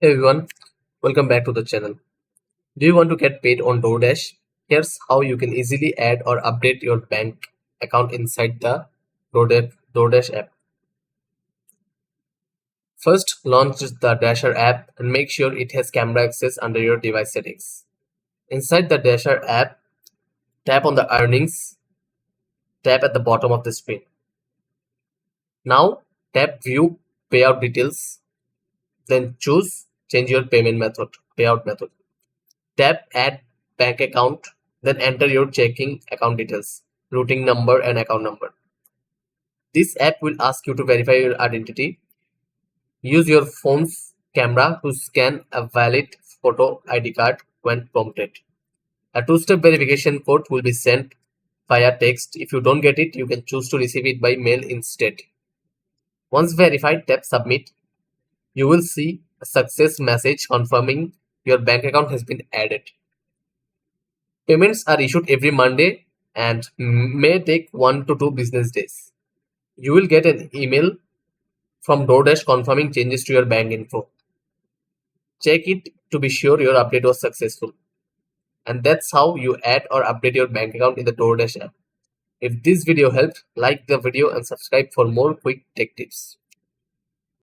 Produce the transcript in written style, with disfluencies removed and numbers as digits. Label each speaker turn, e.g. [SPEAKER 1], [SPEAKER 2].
[SPEAKER 1] Hey everyone, welcome back to the channel. Do you want to get paid on Doordash? Here's how you can easily add or update your bank account inside the Doordash app. First, launch the Dasher app and make sure it has camera access under your device settings. Inside the Dasher app, tap on the earnings tab at the bottom of the screen. Now, tap View Payout Details, then choose Change your payout method. Tap Add Bank Account, then enter your checking account details, routing number and account number. This app will ask you to verify your identity. Use your phone's camera to scan a valid photo ID card when prompted. A two-step verification code will be sent via text. If you don't get it, you can choose to receive it by mail instead. Once verified, tap Submit. You will see a success message confirming your bank account has been added. Payments are issued every Monday and may take 1 to 2 business days. You will get an email from Doordash confirming changes to your bank info. Check it to be sure your update was successful. And that's how you add or update your bank account in the Doordash app. If this video helped, like the video and subscribe for more quick tech tips.